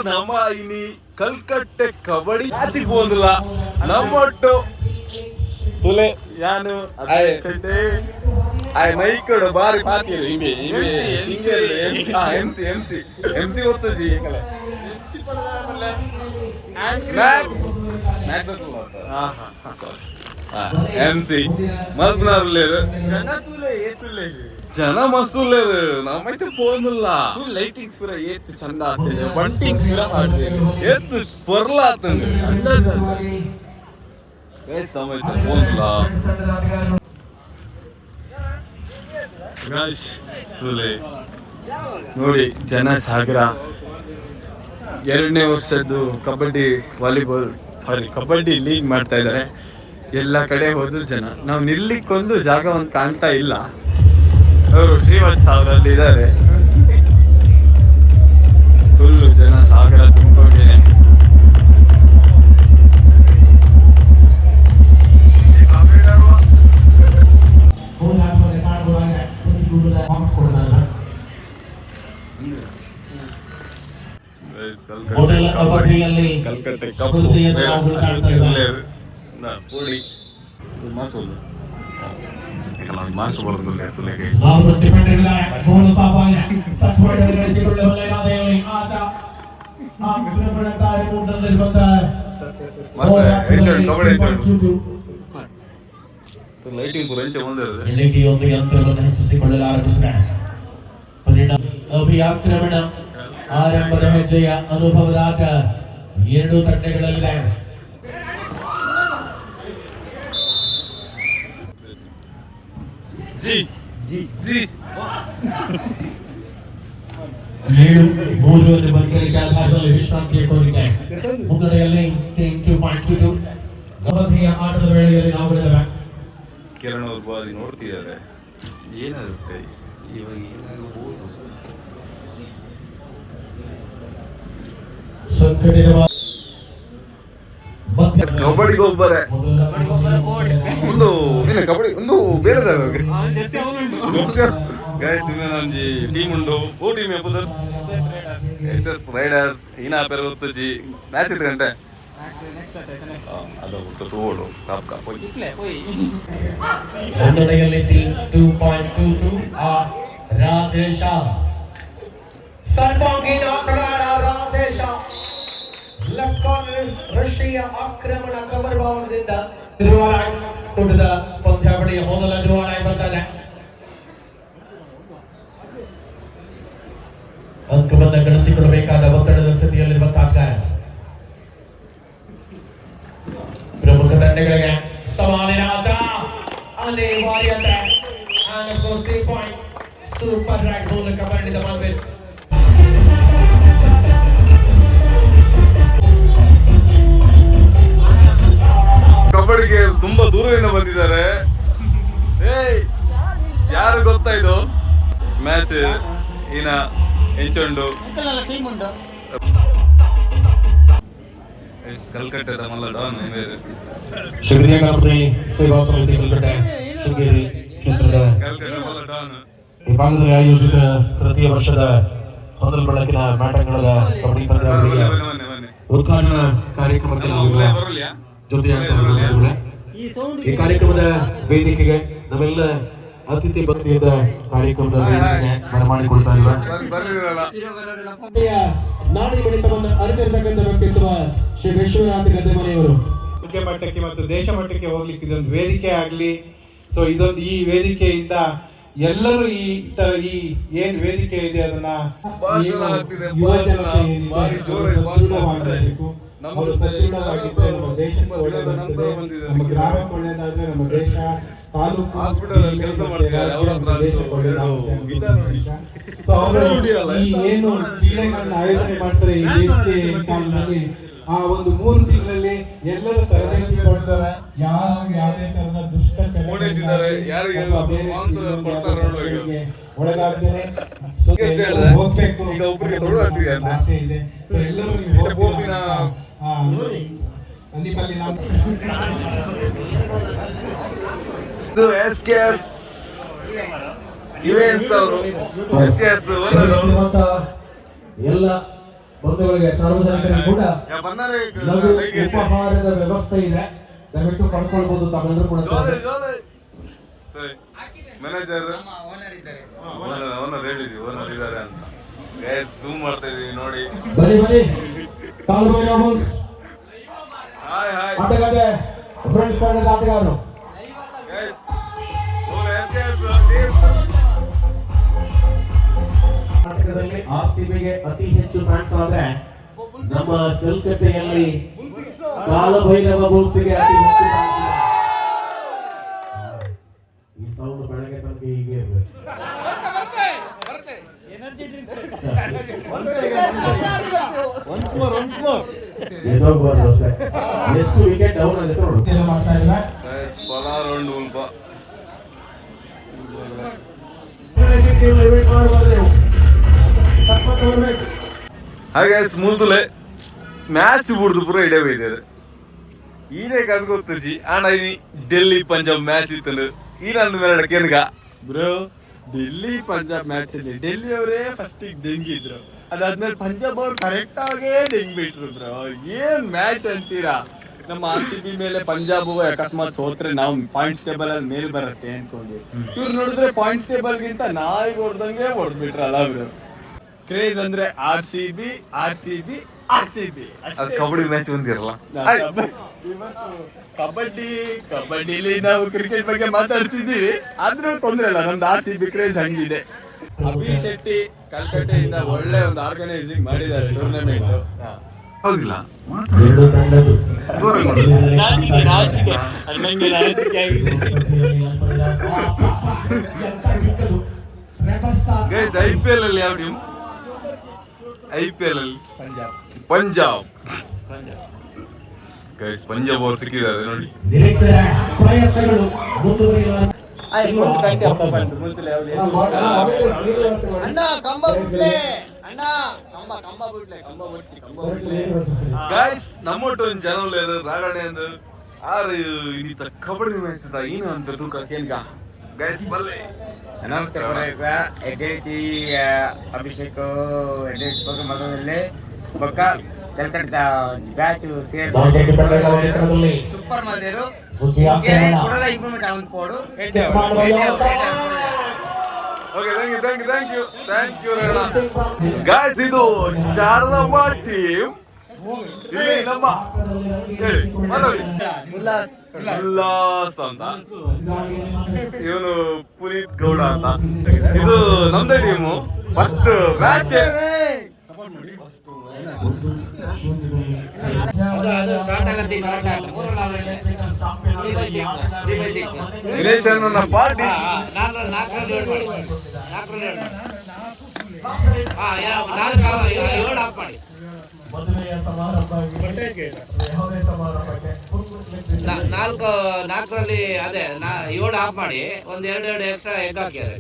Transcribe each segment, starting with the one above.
ನಮ್ಮ ಇನಿ ಕಲ್ಕಟ್ಟೆ ಕಬಡ್ಡಿ ಮ್ಯಾಚಿಗೆ ಹೋದಿಲ್ಲ ನಮ್ಮೊಟ್ಟು ತುಲೆ ಯಾನು ಆಯ್ ಮೈಕಡು ಬಾರಿ ಪಾತಿರು ಇಮೆ ಎಂಸಿ ಗೊತ್ತಜಿ ಎಂಸಿ ಮಲ್ಪನಾರ್ಲೇರು ಜನ ಮಸ್ತ್ ಉಳ್ಳೇರು ನಮ್ಮೈತೆ ಫೋನಿಲ್ಲ ಲೈಟಿಂಗ್ಸ್ ಪೂರ ಏತ್ ಚಂದ ಆಗ್ತದೆ ಬಂಟಿಂಗ್ಸ್ ಪೂರ ಮಾಡ್ತೇವೆ ಏತ್ ಪೊರ್ಲ ಆಗ್ತದೆ ಸಮೈತೆ ಫೋನಿಲ್ಲ ನೋಡಿ ಜನ ಸಾಗರ. 2ನೇ ವರ್ಷದ್ದು ಕಬಡ್ಡಿ ವಾಲಿಬಾಲ್ ಕಬಡ್ಡಿ ಲೀಗ್ ಮಾಡ್ತಾ ಇದ್ದಾರೆ. ಎಲ್ಲ ಕಡೆ ಹೋದ್ರು ಜನ. ನಾವು ನಿಲ್ಲಿಕ್ಕೊಂದು ಜಾಗ ಒಂದು ಕಾಣ್ತಾ ಇಲ್ಲ. ಅವರು ಶ್ರೀವತ್ಸ ಅವರಲ್ಲಿ ಇದ್ದಾರೆ. ಫುಲ್ಲು ಜನ ಸಾಗರ ತುಂಬಿಕೊಂಡಿದೆ. ಕಲ್ಕಟ್ಟೆ ಕಪ್ಪು ಪುಳಿ ಮಾಸ್ಟರ್ ಬರೋದಿಲ್ಲ ಲೈಟಿಂಗ್ ಒಂದು ಯಂತ್ರವನ್ನು ಹೆಚ್ಚಿಸಿಕೊಳ್ಳಲಾರಂಭಿಸಿದೆ. ಅಭಿಯಾಕ್ರಮಣ ಆರಂಭದ ಹೆಜ್ಜೆಯ ಅನುಭವದಾಗ 2 ತಂಡಗಳಲ್ಲಿದೆ. ವಿಶ್ರಾಂತಿಯ ಕೋರಿಕೆ ಮುನ್ನಡೆಯಲ್ಲಿ ಆಟದ ವೇಳೆಯಲ್ಲಿ ನಾವು ಬಿಡಿದ್ದೇವೆ. ಕಿರಣ್ ಅವ್ರ ಬಾರಿ ನೋಡ್ತಿದ್ದಾರೆ ಏನಾಗುತ್ತೆ ಇವಾಗ ಏನಾಗಬಹುದು. ಕಬಡ್ಡಿಗೆ ಒಬ್ಬರೇ ಒಂದು ಕಬಡ್ಡಿ ಒಂದು ಬೇರೆ ಟೀಮ್ ಉಂಟು ಓ ಟೀಮ್ SS ರೈಡರ್ಸ್ ಈನ ಪೇರು ಗೊತ್ತಜಿ ಮ್ಯಾಚ್ 7 ಗಂಟೆ ಅದು ತೋಡು ಕಾಪ್ ಕಾಪ್ ಒಂದನೆಯಲ್ಲಿ ಟೀಮ್ 2.22 ರಾಜೇಶ ಸರ್ವಾಂಗೀಣ ಆಟಗಾರ ರಾಜೇಶ ಲೆಫ್ಟ್ ಕಾರ್ನರ್ ರಶಿಯಾ ಆಕ್ರಮಣ ಕವರ್ ಭಾವದಿಂದ ಕೂಟದ ಪಂದ್ಯಾವಳಿಯ ಮೊದಲ ನಿರ್ವಹಣೆ ಬರ್ತಾನೆ. ಅಂಕವನ್ನು ಗಳಿಸಿಕೊಳ್ಳಬೇಕಾದ ಒತ್ತಡದ ಸ್ಥಿತಿಯಲ್ಲಿರುವಂತಾಗ್ತಾರೆ. ಪ್ರಮುಖ ತಂಡಗಳಿಗೆ ಸವಾಲಿನ ಆಟ ಅನಿವಾರ್ಯತೆ ಸೂಪರ್ ರ್ಯಾಕ್ ಮೂಲಕ ಮಾಡಿದ ಮಾನ್ವಿತ್ ಕಬಡ್ಡಿಗೆ ತುಂಬಾ ದೂರದಿಂದ ಬಂದಿದ್ದಾರೆ. ಯಾರು ಗೊತ್ತಾ ಇದು ಮ್ಯಾಚ್ ಈನ ಎಂಚೊಂಡು ಕಲ್ಕಟ್ಟೆದ ಮಲ್ಲ ಡಾನ್ ಸೇವಾ ಸಮಿತಿ ಕಲ್ಕಟ್ಟೆ ಶೃಂಗೇರಿ ಕ್ಷೇತ್ರದ ವಿಭಾಗದಲ್ಲಿ ಆಯೋಜಿತ ಪ್ರತಿ ವರ್ಷದ ಮೊದಲ ಬೆಳಕಿನ ನಾಟಕಗಳ ಕಬಡ್ಡಿ ಪಂದ್ಯಾವಳಿಯ ಉದ್ಘಾಟನಾ ಕಾರ್ಯಕ್ರಮಕ್ಕೆ ಜೊತೆಯಾಗ್ತಾರೆ. ಈ ಕಾರ್ಯಕ್ರಮದ ವೇದಿಕೆಗೆ ನಾವೆಲ್ಲ ಅತಿಥಿ ಬಂದಿದ್ದ ಕಾರ್ಯಕ್ರಮದ ಬರಮಾಡಿಕೊಳ್ತಾ ಇರುವ ನಾಡಿ ಗಣಿತವನ್ನು ಅರಿತಿರ್ತಕ್ಕಂಥ ವ್ಯಕ್ತಿತ್ವ ಶ್ರೀ ವಿಶ್ವನಾಥ ಗದ್ದೆಮನೆಯವರು ರಾಜ್ಯ ಮಟ್ಟಕ್ಕೆ ಮತ್ತು ದೇಶ ಮಟ್ಟಕ್ಕೆ ಹೋಗ್ಲಿಕ್ಕೆ ಇದೊಂದು ವೇದಿಕೆ ಆಗಲಿ. ಸೊ ಇದೊಂದು ಈ ವೇದಿಕೆಯಿಂದ ಎಲ್ಲರೂ ಈ ಏನ್ ವೇದಿಕೆ ಇದೆ ಅದನ್ನ ನಮ್ಮ ಗ್ರಾಮಕ್ಕೆ ಒಳ್ಳೆಯದಾದ್ರೆ ನಮ್ಮ ದೇಶ ತಾಲೂಕು ಕೆಲಸ ಮಾಡ್ತಾರೆ. ಏನು ಕ್ರೀಡೆಗಳನ್ನ ಆಯೋಜನೆ ಮಾಡ್ತಾರೆ ಈ ವೇದಿಕೆ ಕಾಲದಲ್ಲಿ ಆ ಒಂದು 3 ತಿಂಗಳಲ್ಲಿ ಎಲ್ಲರೂ ತರಬೇತಿ ಕೊಡ್ತಾರೆ. ಯಾವುದೇ ತರದ ದುಷ್ಟ ಒಳಗಾಗ್ತಾರೆ ಹೋಗ್ಬೇಕು ಆಸೆ ಇದೆ. ಎಲ್ಲರೂ ಎಲ್ಲ ಬಂಧುಗಳಿಗೆ ಸಾರ್ವಜನಿಕರಿಗೆ ಕೂಡ ಲಘು ಉಪಹಾರದ ವ್ಯವಸ್ಥೆ ಇದೆ, ದಯವಿಟ್ಟು ಪಡ್ಕೊಳ್ಬಹುದು. ತಾವೆಲ್ಲರೂ ಕೂಡ ಮ್ಯಾನೇಜರ್ ಓನರ್ ಹೇಳಿದ್ವಿ, ಓನರ್ ಇದ್ದಾರೆ ಅಂತ ಝೂಮ್ ಮಾಡ್ತಾ ಇದೀವಿ ನೋಡಿ. ಬನ್ನಿ ಬನ್ನಿ ಹಾಯ್ ಹಾಯ್ ಆಟಗಾರ ಫ್ರೆಂಡ್ಸ್ ತಂಡದ ಆಟಗಾರರು. ಕರ್ನಾಟಕದಲ್ಲಿ RCBಗೆ ಅತಿ ಹೆಚ್ಚು ಫ್ಯಾನ್ಸ್ ಆದ್ರೆ ನಮ್ಮ ಕಲ್ಕತ್ತೆಯಲ್ಲಿ ಕಾಲಭೈರವ ಬುಲ್ಸ್ಗೆ ಅತಿ ಹೆಚ್ಚು ಫ್ಯಾನ್ಸ್ ಇದೆ. ಈ ಸೌಂಡ್ ಬೆಳಗ್ಗೆ ತನಕ ಹೀಗೆ ಇರ್ಬೇಕು. ಎದೋಗ್ಬಾರ್ದು ಅಷ್ಟೇ. ಎಷ್ಟು ವಿಕೆಟ್ ಡೌನ್ ಆಗುತ್ತೆ ನೋಡು. ಮಾಡ್ತಾ ಇದ್ದಾರೆ ಹಾಗೆ ಸ್ಮೂತ್ಲೆ ಮ್ಯಾಚ್ ಬಿಡ್ದು ಪೂರ ಇಡೇ ಬೈದಾರೆ. ಈನೇ ಕದ್ ಗೊತ್ತಜಿ ಆಣ ಡೆಲ್ಲಿ ಪಂಜಾಬ್ ಮ್ಯಾಚ್ ಇತ್ತಲು ಈ ನನ್ನ ಮೇಲೆ ಕೆನ್ಗ ಬ್ರೋ. ಡೆಲ್ಲಿ ಪಂಜಾಬ್ ಮ್ಯಾಚ್ ಅಲ್ಲಿ ಡೆಲ್ಲಿ ಅವರೇ ಫಸ್ಟ್ ಡೆಂಗಿದ್ರು, ಅದಾದ್ಮೇಲೆ ಪಂಜಾಬ್ ಅವ್ರು ಕರೆಕ್ಟ್ ಆಗೇ ಡೆಂಗ್ ಬಿಟ್ರು ಬ್ರೋ. ಏನ್ ಮ್ಯಾಚ್ ಅಂತೀರಾ? ನಮ್ಮ RCB ಮೇಲೆ ಪಂಜಾಬ್ ಅಕಸ್ಮಾತ್ ಸೋತ್ರೆ ನಾವು ಪಾಯಿಂಟ್ಸ್ ಟೇಬಲ್ ಅಲ್ಲಿ ಮೇಲ್ ಬರತ್ತೆ ಅನ್ಕೊಂಡ್ವಿ. ಇವ್ರು ನೋಡಿದ್ರೆ ಪಾಯಿಂಟ್ಸ್ ಟೇಬಲ್ ಗಿಂತ ನಾಯಿಗೆ ಹೊಡೆದಂಗೆ ಹೊಡೆದ್ಬಿಟ್ರಲ್ಲ ಬ್ರೋ. ಕ್ರೇಜ್ ಅಂದ್ರೆ RCB ಅದು ಕಬಡ್ಡಿ ಮ್ಯಾಚ್ ಬಂದಿರಲ್ಲ. ಕಬಡ್ಡಿಲಿ ನಾವು ಕ್ರಿಕೆಟ್ ಬಗ್ಗೆ ಮಾತಾಡ್ತಿದ್ದೀವಿ, ಆದ್ರೂ ತೊಂದ್ರೆ ಇಲ್ಲ. ನಮ್ದು RCB ಕ್ರೇಜ್ ಹಂಗಿದೆ. ಅಭಿ ಶೆಟ್ಟಿ ಕಲ್ಕಟ್ಟೆಯಿಂದ ಒಳ್ಳೆ ಒಂದು ಆರ್ಗನೈಸಿಂಗ್ ಮಾಡಿದ್ದಾರೆ ಟೂರ್ನಮೆಂಟ್. ಹೌದಿಲ್ಲ? ಗೈಸ್ IPL ಅಲ್ಲಿ ಯಾವ ಟೀಮ್? IPL ಅಲ್ಲಿ ಪಂಜಾಬ್ ಗೈಸ್, ಪಂಜಾಬ್ ಅವ್ರು ಸಿಕ್ಕಿದ್ದಾರೆ ನೋಡಿ. ಗೈಸ್ ನಮ್ಮೊಟ್ಟು ಒಂದು ಚಾನಲ್ ರಾಗಣೆ ಅಂದ್ ಆರು ಇದೀತ ಕಬಡ್ಡಿ ಮ್ಯಾಚ್ ಇದ್ದ ಏನು ಅಂತ ತೂಕ ಕೇನ್ಗ ಗೈಸ್ ಬಲ್ಲೆ. ನಮಸ್ತೆ ಎಡ್ಡೆಟಿ ಅಭಿಷೇಕ್ ಎಡ್ಡೆಟಿ ಬಗ್ಗೆ ಮಗನಲ್ಲಿ ಬೊಕ್ಕ ಕಲ್ಕಟ್ಟ ಬ್ಯಾಚ್ ಸೇರ್ ಸೂಪರ್ ಮಾಡಿದ್ರು. ಕೂಡ improvement ಆಗುಂಟು ಪೋಡು. Okay, thank you Rana. Guys ಇದು ಶಾರದಮ್ಮ ಟೀಮ್. ಇಲ್ಲಿ ನಮ್ಮ ಹೇಳಿ ಮಾತಾಡಿ. ಉಲ್ಲಾಸ್ ಅಂತ, ಇವನು ಪುನೀತ್ ಗೌಡ ಅಂತ. ಇದು ನಮ್ದೇ ಟೀಮು. ಫಸ್ಟ್ ಮ್ಯಾಚ್ ವಿನೇಶ್ ನನ್ನ ಪಾರ್ಟಿ. ನಾಲ್ಕರಲ್ಲಿ ಅದೇ 7 ಆಫ್ ಮಾಡಿ ಒಂದ್ 2 ಎಕ್ಸ್ಟ್ರಾ ಎಗ್ ಹಾಕಿದ್ದಾರೆ.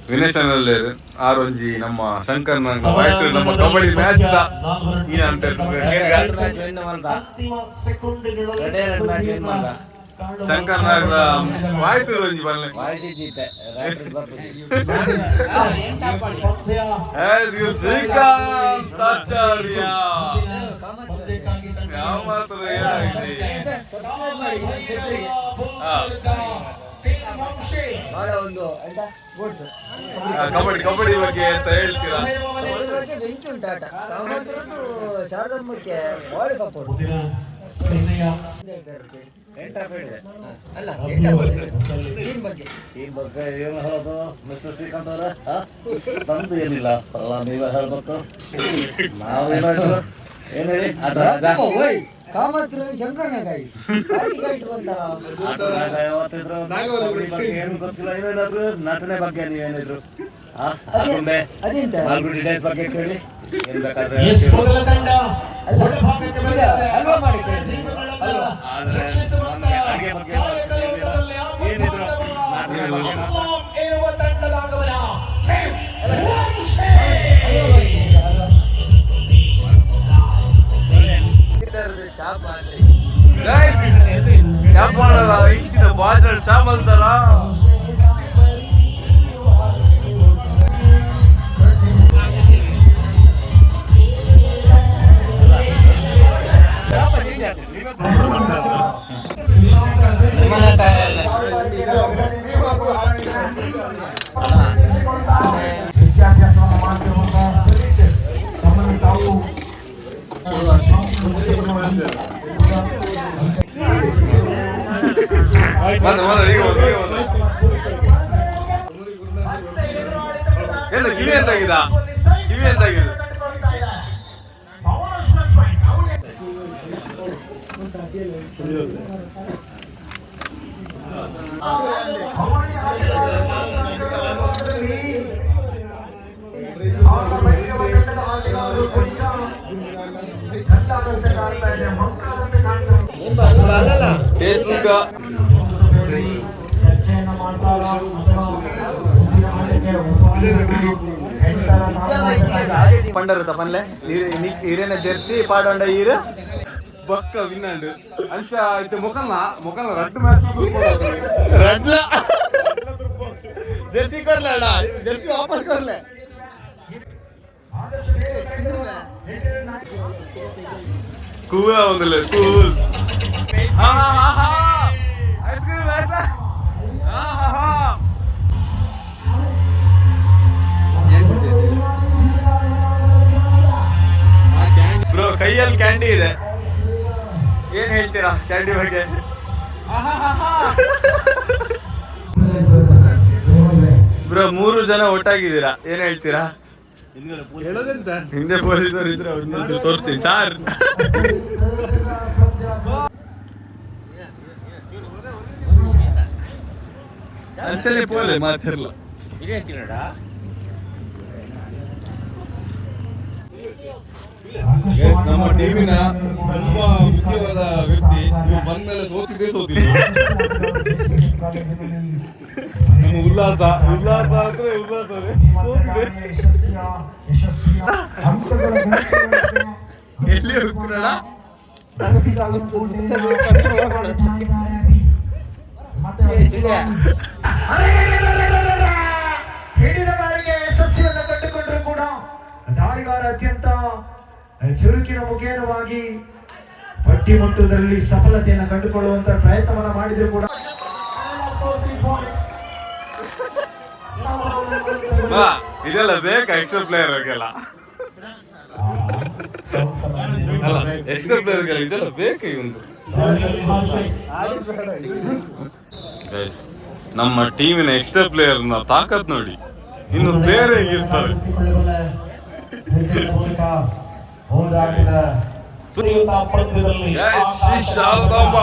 ವಿನಯ್ ಚಾನಲ್ ಆರೊಂಜಿ ನಮ್ಮ ಶಂಕರ್ ವಾಯ್ಸ್ ನಮ್ಮ ಕಬಡ್ಡಿ ಮ್ಯಾಚ್ ಶಂಕರ್ ನಾಗ್ ವಾಯ್ಸ್ ಒಂಜಿ ಬಲ್ಲೆ ಶ್ರೀಕಾಂತ್ ಆಚಾರ್ಯ ಯಾವ ಮಾತ್ರ ಕಬಡ್ಡಿ ಬಗ್ಗೆ ಅಂತ ಹೇಳ್ತೀರಾ? ಬೆಂಕಿ ಉಂಟಾಟ ಶಾರದಮ್ಮಕ್ಕೆ ಬಾಳಿ ಸಪೋರ್ಟ್ ಈ ಬಗ್ಗೆ ಏನು ಹೇಳೋದು ಮಿಸ್ಟರ್ ಶ್ರೀಕಾಂತ್ ಅವರ ತಂದು ಏನಿಲ್ಲ ಅಲ್ಲ, ನೀವೇ ಹೇಳ್ಬೇಕು. ನಾವೇನಾದ್ರು ಏನ್ ಹೇಳಿ ಏನು ಗೊತ್ತಿಲ್ಲ. ಏನೇನಾದ್ರು ನಟನೆ ಬಗ್ಗೆ ನೀವೇನಿದ್ರು ಮಾಲ್ಗುಡಿ ಡೇಸ್ ಬಗ್ಗೆ ಕೇಳಿ ಏನ್ ಬೇಕಾದ್ರೆ ಅಡುಗೆ ಬಗ್ಗೆ ಏನಿದ್ರು Guys, ಯಾಪಾಡಲ್ಲ ಇಂಚಿನ ಬಾಜಲ್ ಚಾಮಲ್ತಾರ ವಿದ್ಯಾಭ್ಯಾಸವನ್ನು ಮಾಧ್ಯಮದ ತಮ್ಮನ್ನು ತಾವು ಏನು ಕಿವಿ ಎಂತಾಗಿದ ಕಿವಿ ಎಂತಾಗಿದೆ ಫೇಸ್ಬುಕ್ పండరు తపన్లే ఈరేన జెర్సీ పాడండ ఈరు బక్క విన్నాడు అంచ అయితే ముఖంలో రెడ్ మ్యాచ్ రెడ్ల జెర్సీ కొర్లేడా జెర్సీ వాపస్ కొర్లే కూల్ ఉందిలే కూల్ ఐస్ క్రీమ్ వేసా ಬ್ರೋ ಕೈಯಲ್ಲಿ ಕ್ಯಾಂಡಿ ಇದೆ ಏನ್ ಹೇಳ್ತೀರಾ ಕ್ಯಾಂಡಿ ಬಗ್ಗೆ ಬ್ರೋ 3 ಜನ ಒಟ್ಟಾಗಿದ್ದೀರಾ ಏನ್ ಹೇಳ್ತೀರಾ ಹಿಂದೆ ಪೊಲೀಸರು ಇದ್ರೆ ಅವ್ರನ್ನ ತೋರಿಸ್ತೀನಿ ಸಾರ್ ಅಂಚನೆ ಪೋಲೆ ಮಾತಿರ್ಲ ನಮ್ಮ ಟೀಮಿನ ತುಂಬಾ ಮುಖ್ಯವಾದ ವ್ಯಕ್ತಿ ನೀವು ಬಂದ ಮೇಲೆ ಸೋತಿದ್ದೆ ನಮ್ಮ ಉಲ್ಲಾಸ ಅಂದ್ರೆ ಉಲ್ಲಾಸವೇ ಎಲ್ಲಿ ಹೋಗ್ತೀರಣ ಹಿಡಿದಗಾರಿಗೆ ಯಶಸ್ವಿಯನ್ನು ಕಂಡುಕೊಂಡರೂ ಕೂಡ ದಾಳಿಗಾರ ಅತ್ಯಂತ ಚುರುಕಿನ ಮುಖೇನವಾಗಿ ಪಟ್ಟಿ ಮುಟ್ಟುವುದರಲ್ಲಿ ಸಫಲತೆಯನ್ನು ಕಂಡುಕೊಳ್ಳುವಂತ ಪ್ರಯತ್ನವನ್ನ ಮಾಡಿದ್ರು ಕೂಡ ಇದೆಲ್ಲ ಬೇಕಾ ಎಕ್ಸ್ಟ್ರಾ ಪ್ಲೇಯರ್ಗೆಲ್ಲ ಅಲ್ಲ ಎಕ್ಸ್ಟ್ರಾ ಪ್ಲೇಯರ್ಗೆಲ್ಲ ಇದೆಲ್ಲ ಬೇಕಾ ಇವೊಂದು ನಮ್ಮ ಟೀಮಿನ ಎಕ್ಸ್ಟ್ರಾ ಪ್ಲೇಯರ್ ನ ತಾಕತ್ ನೋಡಿ ಇನ್ನು ಬೇರೆ ಇರ್ತಾರೆ ಶಾರದಾಂಬ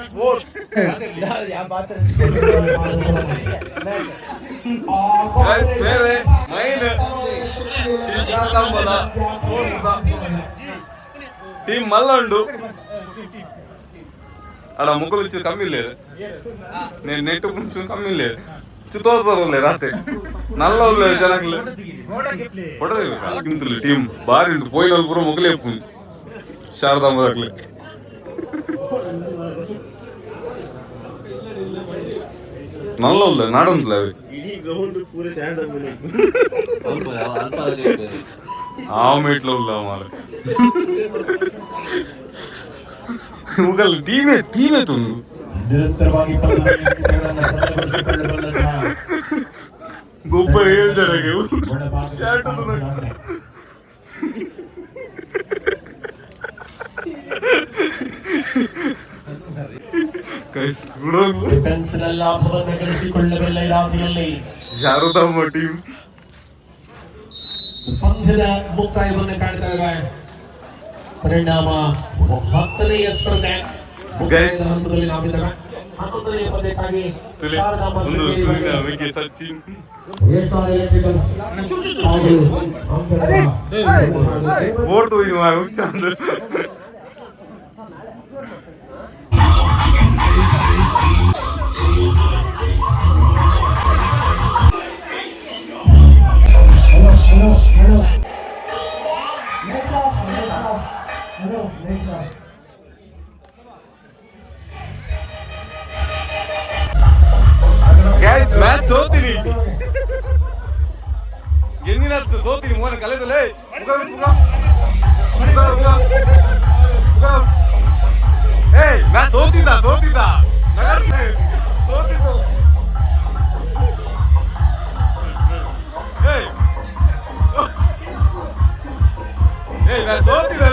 ಸ್ಪೋರ್ಟ್ಸ್ ಬೇರೆ ಮೈನ್ ಶ್ರೀ ಶಾರದಾಂಬದ ಸ್ಪೋರ್ಟ್ಸ್ ಟೀಮ್ ಮಲ್ಲಂಡು ಅಲ್ಲ ಮುಖಲು ಚೂ ಕಮ್ಮಿ ಇಲ್ಲ నేను నెట్ కొంచెం కమ్మి లేదు చుతోతలే రాతే నల్ల ఉల్లే జనకలే పొడలే కింతులు టీం బారిండు పోయిన పూర మొగలే చెప్పుంది శారదాంబ దక్లే నల్ల ఉల్లే నాడందులే అవి ಇಡೀ ಗ್ರೌಂಡ್ ಪೂರ ಶಾರದಾಂಬ ಆ ಮೇಟ್ಲ ಉಲ್ಲ ಮಾರ ಮುಗಲ್ ಟೀಮೇ ತುಂಡು ನಿರಂತರವಾಗಿ ಗೊಬ್ಬರ ಹೇಳ್ತಾರೆ ಲಾಭವನ್ನು ಗಳಿಸಿಕೊಳ್ಳಬಲ್ಲ ರಾತ್ರಿಯಲ್ಲಿ ಶಾರದಾಂಬ ಟೀಮ್ ಪಂದ್ಯದ ಮುಕ್ತಾಯವನ್ನು ಕಾಣ್ತಾ ಇವೆ ಪರಿಣಾಮ 10ನೇ ಸ್ಪರ್ಧೆ ಹಂತದಲ್ಲಿ ನಾವಿದ್ದೇವೆ 11ನೇ ಪಂದ್ಯಕ್ಕಾಗಿ ಸಚಿನ್ ಓಡ್ತು ಚಂದ ಮ್ಯಾಚ್ ಸೋತೀನಿ ಗೆನ್ನಿನದ್ದು ಸೋತೀನಿ ಮೋಹನ ಕಲೆದಲ್ಲೇ ಏಯ್ ಮ್ಯಾಚ್ ಸೋತಿದ್ದ ಸೋತಿದ್ದು ಏಯ್ ಮ್ಯಾಚ್ ಸೋತಿದ್ದ